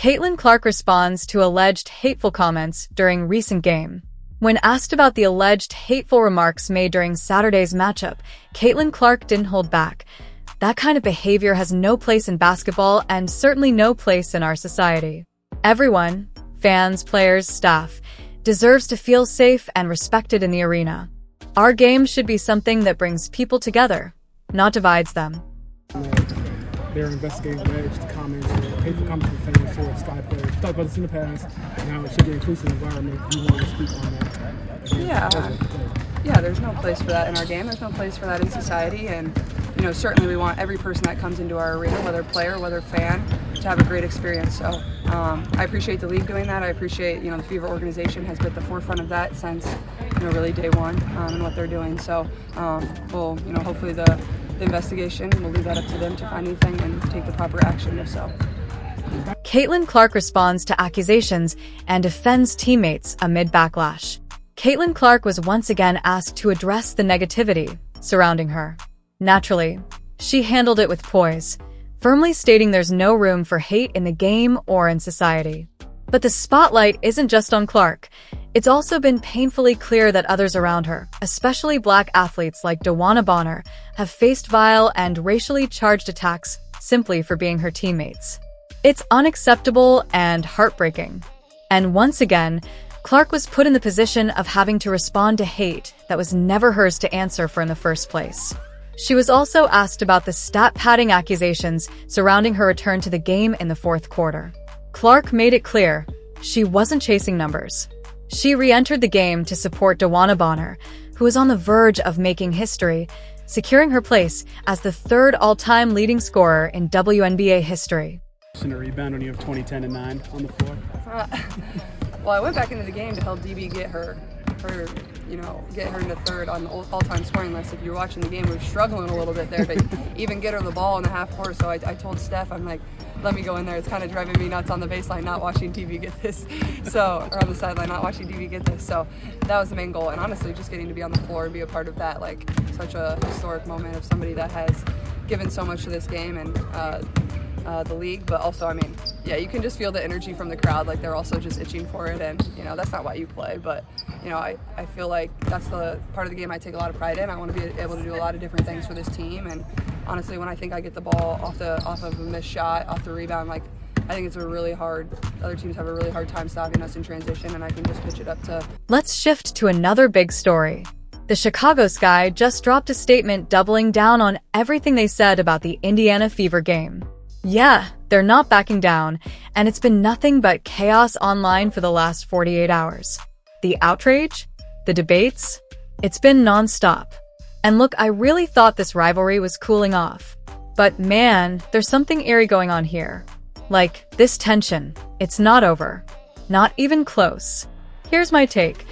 Caitlin Clark responds to alleged hateful comments during recent game. When asked about the alleged hateful remarks made during Saturday's matchup, Caitlin Clark didn't hold back. That kind of behavior has no place in basketball and certainly no place in our society. Everyone, fans, players, staff, deserves to feel safe and respected in the arena. Our game should be something that brings people together, not divides them. They're investigating alleged comments or hateful comments from fans towards Sky players. We talked about this in the past, and how it should be an inclusive environment. Do you want to speak on that? Yeah, there's no place for that in our game. There's no place for that in society, and certainly we want every person that comes into our arena, whether player, whether fan, to have a great experience. So I appreciate the league doing that. I appreciate the Fever organization has been at the forefront of that since really day one and what they're doing. So we'll hopefully the investigation, we'll leave that up to them to find anything and take the proper action if so. Caitlin Clark responds to accusations and defends teammates amid backlash. Caitlin Clark was once again asked to address the negativity surrounding her. Naturally, she handled it with poise, firmly stating there's no room for hate in the game or in society. But the spotlight isn't just on Clark. It's also been painfully clear that others around her, especially Black athletes like DeWanna Bonner, have faced vile and racially charged attacks simply for being her teammates. It's unacceptable and heartbreaking. And once again, Clark was put in the position of having to respond to hate that was never hers to answer for in the first place. She was also asked about the stat-padding accusations surrounding her return to the game in the fourth quarter. Clark made it clear she wasn't chasing numbers. She re-entered the game to support DeWanna Bonner, who was on the verge of making history, securing her place as the third all-time leading scorer in WNBA history. In a rebound when you have 20, 10, and 9 on the floor? Well, I went back into the game to help DB get her into third on the all-time scoring list. If you're watching the game, we were struggling a little bit there to even get her the ball in the half court. So I told Steph, I'm like, let me go in there. It's kind of driving me nuts on the baseline, not watching DB get this. Or on the sideline, not watching DB get this. So that was the main goal. And honestly, just getting to be on the floor and be a part of that, like such a historic moment of somebody that has given so much to this game and the league. But also, you can just feel the energy from the crowd. Like they're also just itching for it. And, that's not why you play. But, I feel like that's the part of the game I take a lot of pride in. I want to be able to do a lot of different things for this team. And honestly, when I think I get the ball off of a missed shot, off the rebound, I think it's other teams have a really hard time stopping us in transition, and I can just pitch it up to. Let's shift to another big story. The Chicago Sky just dropped a statement doubling down on everything they said about the Indiana Fever game. Yeah, they're not backing down, and it's been nothing but chaos online for the last 48 hours. The outrage? The debates? It's been non-stop. And look, I really thought this rivalry was cooling off. But man, there's something eerie going on here. Like, this tension, it's not over. Not even close. Here's my take.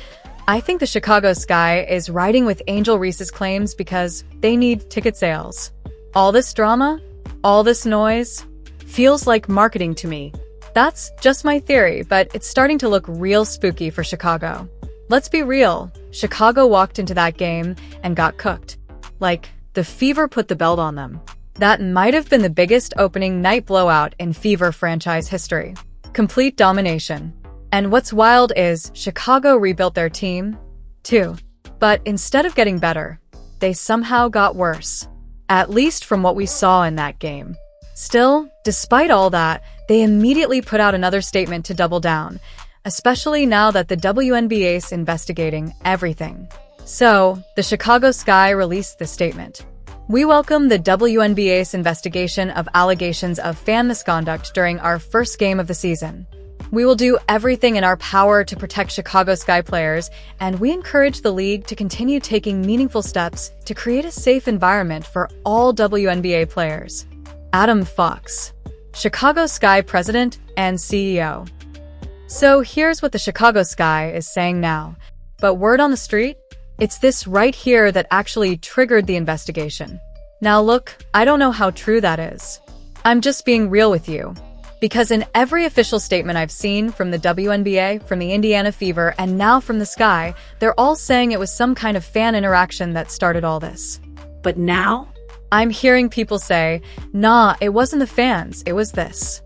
I think the Chicago Sky is riding with Angel Reese's claims because they need ticket sales. All this drama, all this noise, feels like marketing to me. That's just my theory, but it's starting to look real spooky for Chicago. Let's be real, Chicago walked into that game and got cooked. Like, the Fever put the belt on them. That might have been the biggest opening night blowout in Fever franchise history. Complete domination. And what's wild is Chicago rebuilt their team, too. But instead of getting better, they somehow got worse. At least from what we saw in that game. Still, despite all that, they immediately put out another statement to double down, especially now that the WNBA is investigating everything. So, the Chicago Sky released this statement. We welcome the WNBA's investigation of allegations of fan misconduct during our first game of the season. We will do everything in our power to protect Chicago Sky players, and we encourage the league to continue taking meaningful steps to create a safe environment for all WNBA players. Adam Fox, Chicago Sky President and CEO. So here's what the Chicago Sky is saying now. But word on the street? It's this right here that actually triggered the investigation. Now look, I don't know how true that is. I'm just being real with you. Because in every official statement I've seen from the WNBA, from the Indiana Fever, and now from the Sky, they're all saying it was some kind of fan interaction that started all this. But now? I'm hearing people say, nah, it wasn't the fans, it was this.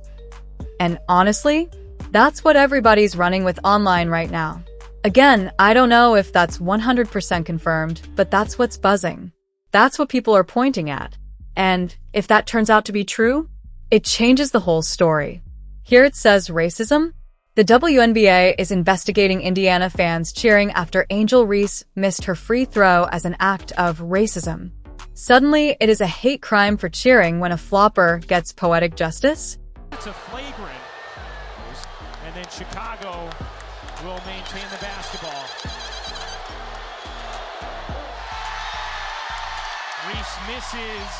And honestly, that's what everybody's running with online right now. Again, I don't know if that's 100% confirmed, but that's what's buzzing. That's what people are pointing at. And if that turns out to be true, it changes the whole story. Here it says racism. The WNBA is investigating Indiana fans cheering after Angel Reese missed her free throw as an act of racism. Suddenly, it is a hate crime for cheering when a flopper gets poetic justice? It's a flagrant. And then Chicago will maintain the basketball. Reese misses.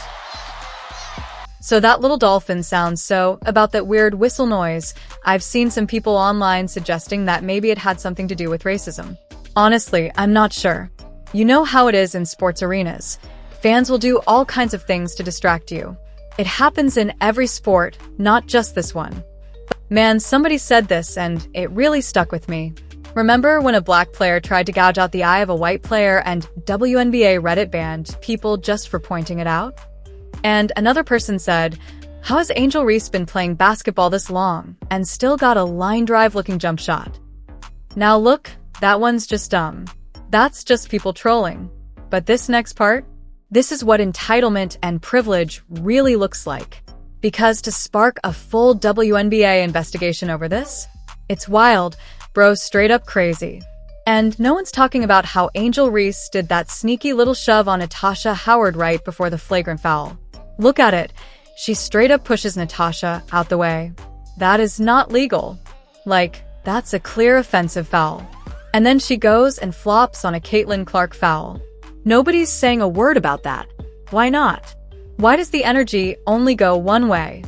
So that little dolphin sounds so about that weird whistle noise. I've seen some people online suggesting that maybe it had something to do with racism. Honestly, I'm not sure. You know how it is in sports arenas. Fans will do all kinds of things to distract you. It happens in every sport, not just this one. Man, somebody said this and it really stuck with me. Remember when a black player tried to gouge out the eye of a white player and WNBA Reddit banned people just for pointing it out? And another person said, how has Angel Reese been playing basketball this long and still got a line drive looking jump shot? Now look, that one's just dumb. That's just people trolling. But this next part? This is what entitlement and privilege really looks like. Because to spark a full WNBA investigation over this? It's wild, bro, straight up crazy. And no one's talking about how Angel Reese did that sneaky little shove on Natasha Howard right before the flagrant foul. Look at it. She straight up pushes Natasha out the way. That is not legal. Like, that's a clear offensive foul. And then she goes and flops on a Caitlin Clark foul. Nobody's saying a word about that. Why not? Why does the energy only go one way?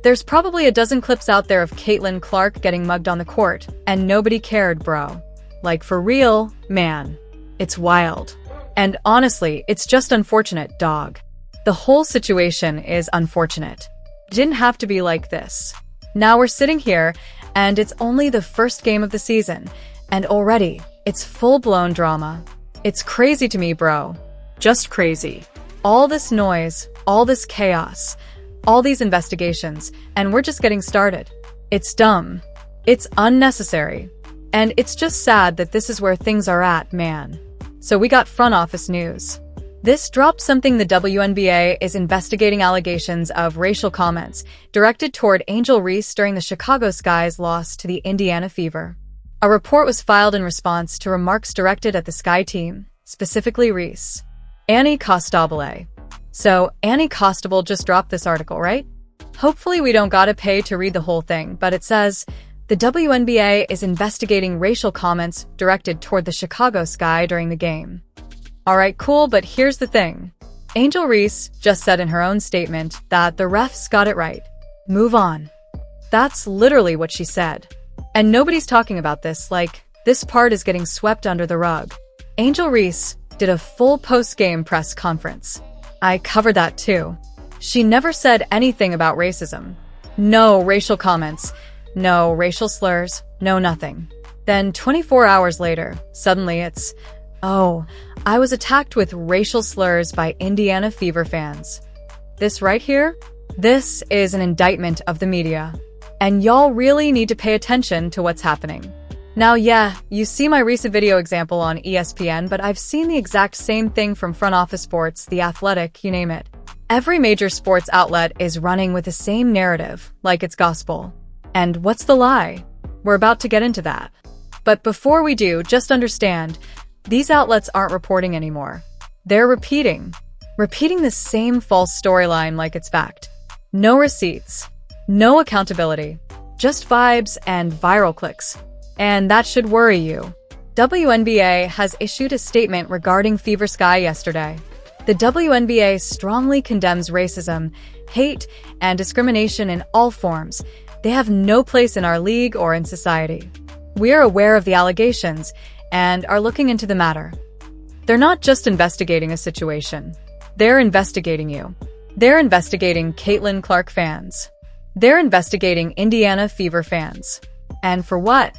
There's probably a dozen clips out there of Caitlin Clark getting mugged on the court, and nobody cared, bro. Like, for real, man. It's wild. And honestly, it's just unfortunate, dog. The whole situation is unfortunate. It didn't have to be like this. Now we're sitting here, and it's only the first game of the season, and already, it's full-blown drama. It's crazy to me, bro. Just crazy. All this noise, all this chaos, all these investigations, and we're just getting started. It's dumb. It's unnecessary. And it's just sad that this is where things are at, man. So we got front office news. This dropped something. The WNBA is investigating allegations of racial comments directed toward Angel Reese during the Chicago Sky's loss to the Indiana Fever. A report was filed in response to remarks directed at the Sky team, specifically Reese. Annie Costabile. So, Annie Costabile just dropped this article, right? Hopefully we don't gotta pay to read the whole thing, but it says, the WNBA is investigating racial comments directed toward the Chicago Sky during the game. Alright, cool, but here's the thing. Angel Reese just said in her own statement that the refs got it right. Move on. That's literally what she said. And nobody's talking about this, like, this part is getting swept under the rug. Angel Reese did a full post-game press conference. I covered that too. She never said anything about racism. No racial comments. No racial slurs. No nothing. Then 24 hours later, suddenly it's, oh, I was attacked with racial slurs by Indiana Fever fans. This right here? This is an indictment of the media. And y'all really need to pay attention to what's happening. Now, yeah, you see my recent video example on ESPN, but I've seen the exact same thing from Front Office Sports, The Athletic, you name it. Every major sports outlet is running with the same narrative, like it's gospel. And what's the lie? We're about to get into that. But before we do, just understand, these outlets aren't reporting anymore. They're repeating the same false storyline like it's fact. No receipts, no accountability, just vibes and viral clicks. And that should worry you. WNBA has issued a statement regarding Fever Sky yesterday. The WNBA strongly condemns racism, hate, and discrimination in all forms. They have no place in our league or in society. We are aware of the allegations and are looking into the matter. They're not just investigating a situation. They're investigating you. They're investigating Caitlin Clark fans. They're investigating Indiana Fever fans. And for what?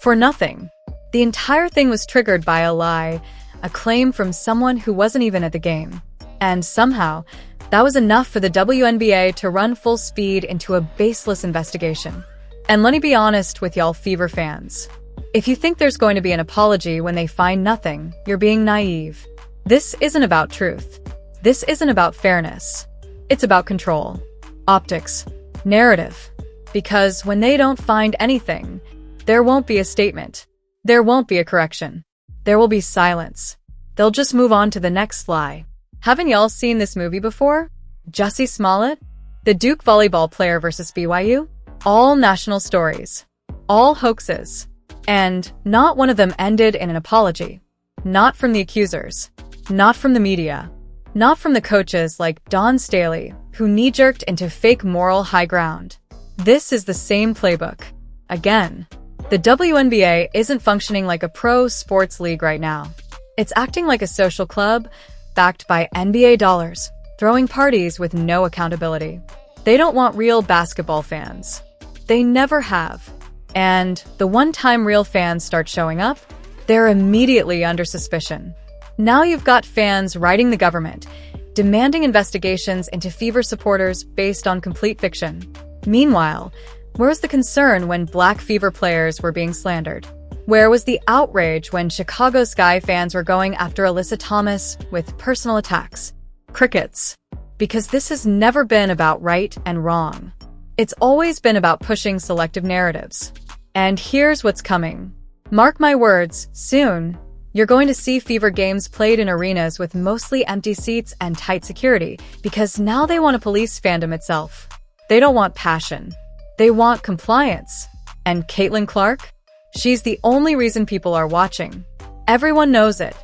For nothing. The entire thing was triggered by a lie, a claim from someone who wasn't even at the game. And somehow, that was enough for the WNBA to run full speed into a baseless investigation. And let me be honest with y'all Fever fans. If you think there's going to be an apology when they find nothing, you're being naive. This isn't about truth. This isn't about fairness. It's about control, optics, narrative. Because when they don't find anything, there won't be a statement. There won't be a correction. There will be silence. They'll just move on to the next lie. Haven't y'all seen this movie before? Jussie Smollett? The Duke volleyball player versus BYU? All national stories. All hoaxes. And not one of them ended in an apology. Not from the accusers. Not from the media. Not from the coaches like Dawn Staley, who knee-jerked into fake moral high ground. This is the same playbook. Again, the WNBA isn't functioning like a pro sports league right now. It's acting like a social club, backed by NBA dollars, throwing parties with no accountability. They don't want real basketball fans. They never have. And the one time real fans start showing up, they're immediately under suspicion. Now you've got fans writing the government, demanding investigations into Fever supporters based on complete fiction. Meanwhile, where was the concern when Black Fever players were being slandered? Where was the outrage when Chicago Sky fans were going after Alyssa Thomas with personal attacks? Crickets. Because this has never been about right and wrong. It's always been about pushing selective narratives. And here's what's coming. Mark my words, soon, you're going to see Fever games played in arenas with mostly empty seats and tight security, because now they want to police fandom itself. They don't want passion. They want compliance. And Caitlin Clark? She's the only reason people are watching. Everyone knows it.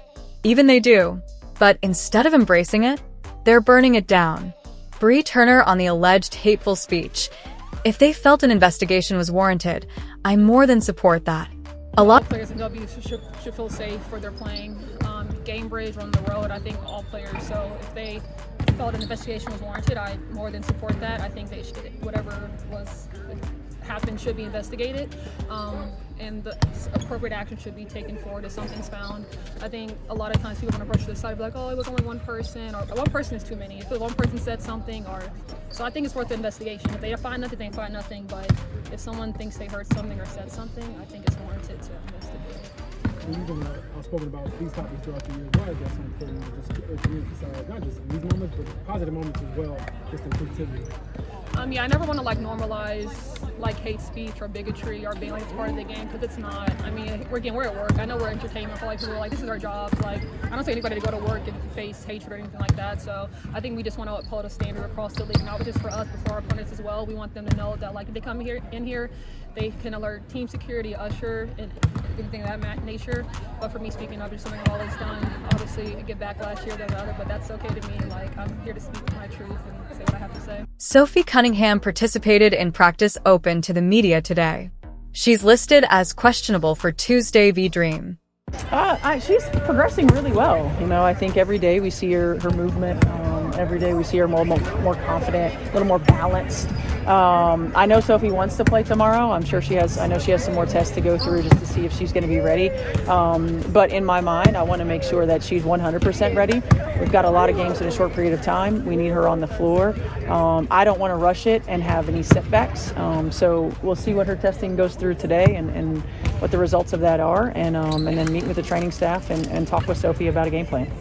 Even they do. But instead of embracing it, they're burning it down. Bree Turner on the alleged hateful speech. If they felt an investigation was warranted, I more than support that. A lot of players in W should feel safe where they're playing. Game bridge on the road, I think all players. So if they felt an investigation was warranted, I more than support that. I think they should, whatever was happened should be investigated, and the appropriate action should be taken forward if something's found. I think a lot of times people want to brush to the side, be like, oh, it was only one person, or one person is too many. If one person said something, or so I think it's worth the investigation. If they find nothing, they find nothing. But if someone thinks they heard something or said something, I think it's warranted to investigate. You've been outspoken about these topics throughout the year. Why is that so important? Just to emphasize, not just in these moments, but positive moments as well, just inclusivity. Yeah, I never want to normalize hate speech or bigotry or being it's part of the game, because it's not. I mean, we're at work. I know we're entertainment, but people are this is our jobs. I don't say anybody to go to work and face hatred or anything like that. So I think we just want to uphold a standard across the league, not just for us, but for our opponents as well. We want them to know that if they come in here, they can alert team security, usher, and anything of that nature. But for me speaking up, it's something I've always done. Obviously, I get backlash here than the other, but that's okay to me. I'm here to speak my truth and say what I have to say. Sophie Cunningham participated in practice open to the media today. She's listed as questionable for Tuesday v. Dream. She's progressing really well. I think every day we see her movement. Every day we see her more confident, a little more balanced. I know Sophie wants to play tomorrow. I know she has some more tests to go through just to see if she's going to be ready. But in my mind, I want to make sure that she's 100% ready. We've got a lot of games in a short period of time. We need her on the floor. I don't want to rush it and have any setbacks. So we'll see what her testing goes through today and what the results of that are, and then meet with the training staff and talk with Sophie about a game plan.